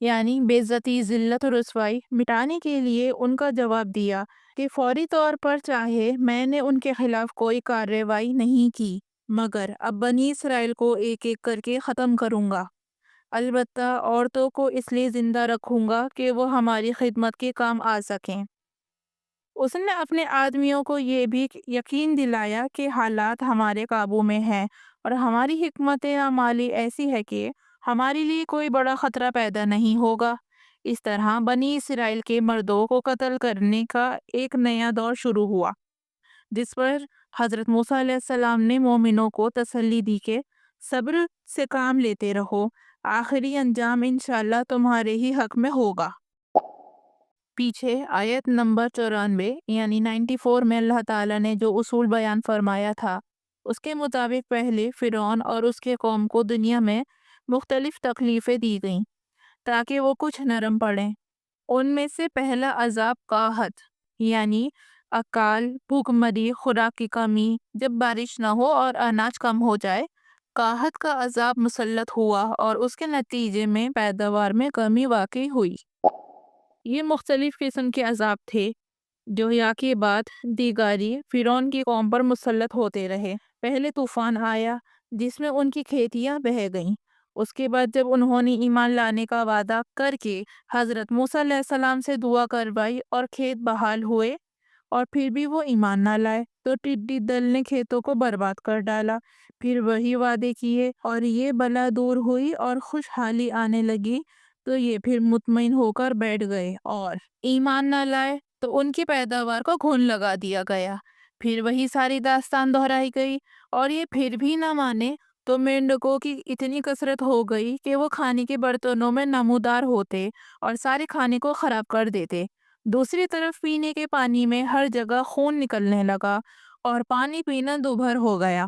یعنی بے عزتی، ذلت اور رسوائی مٹانے کے لیے ان کا جواب دیا کہ فوری طور پر چاہے میں نے ان کے خلاف کوئی کارروائی نہیں کی، مگر اب بنی اسرائیل کو ایک ایک کر کے ختم کروں گا، البتہ عورتوں کو اس لیے زندہ رکھوں گا کہ وہ ہماری خدمت کے کام آ سکیں۔ اس نے اپنے آدمیوں کو یہ بھی یقین دلایا کہ حالات ہمارے قابو میں ہیں اور ہماری حکمت عملی ایسی ہے کہ ہمارے لیے کوئی بڑا خطرہ پیدا نہیں ہوگا۔ اس طرح بنی اسرائیل کے مردوں کو قتل کرنے کا ایک نیا دور شروع ہوا، جس پر حضرت موسیٰ علیہ السلام نے مومنوں کو تسلی دی کہ صبر سے کام لیتے رہو، آخری انجام انشاءاللہ تمہارے ہی حق میں ہوگا۔ پیچھے آیت نمبر 94 یعنی 94 میں اللہ تعالیٰ نے جو اصول بیان فرمایا تھا اس کے مطابق پہلے فرعون اور اس کے قوم کو دنیا میں مختلف تکلیفیں دی گئیں تاکہ وہ کچھ نرم پڑیں۔ ان میں سے پہلا عذاب قحط یعنی اکال، بھوک مری، خوراک کی کمی، جب بارش نہ ہو اور اناج کم ہو جائے، قحط کا عذاب مسلط ہوا اور اس کے نتیجے میں پیداوار میں کمی واقع ہوئی۔ یہ مختلف قسم کے عذاب تھے جو یا کے بعد دیگاری فرعون کی قوم پر مسلط ہوتے رہے۔ پہلے طوفان آیا جس میں ان کی کھیتیاں بہہ گئیں۔ اس کے بعد جب انہوں نے ایمان لانے کا وعدہ کر کے حضرت موسیٰ علیہ السلام سے دعا کروائی اور کھیت بحال ہوئے، اور پھر بھی وہ ایمان نہ لائے تو ٹڈی دل نے کھیتوں کو برباد کر ڈالا۔ پھر وہی وعدے کیے اور یہ بلا دور ہوئی اور خوشحالی آنے لگی تو یہ پھر مطمئن ہو کر بیٹھ گئے اور ایمان نہ لائے تو ان کی پیداوار کو گھن لگا دیا گیا۔ پھر وہی ساری داستان دہرائی گئی اور یہ پھر بھی نہ مانے تو مینڈکوں کی اتنی کثرت ہو گئی کہ وہ کھانے کے برتنوں میں نمودار ہوتے اور سارے کھانے کو خراب کر دیتے۔ دوسری طرف پینے کے پانی میں ہر جگہ خون نکلنے لگا اور پانی پینا دوبھر ہو گیا۔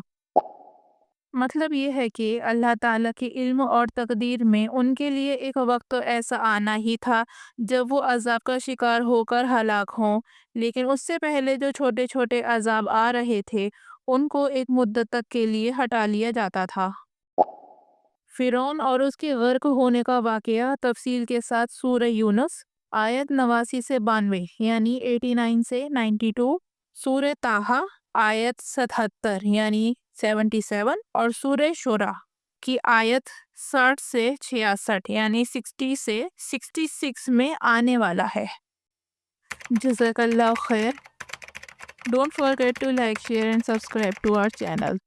مطلب یہ ہے کہ اللہ تعالیٰ کے علم اور تقدیر میں ان کے لیے ایک وقت تو ایسا آنا ہی تھا جب وہ عذاب کا شکار ہو کر ہلاک ہوں، لیکن اس سے پہلے جو چھوٹے چھوٹے عذاب آ رہے تھے ان کو ایک مدت تک کے لیے ہٹا لیا جاتا تھا۔ فرعون اور اس کے غرق ہونے کا واقعہ تفصیل کے ساتھ سورہ یونس آیت 89 سے 92 یعنی 89 سے 92، سورہ طٰہٰ آیت 77 یعنی 77 اور سورہ شورى کی آیت 60 سے 66 یعنی 60 سے 66 میں آنے والا ہے۔ جزاک اللہ خیر۔ Don't forget to like, share and subscribe to our channel.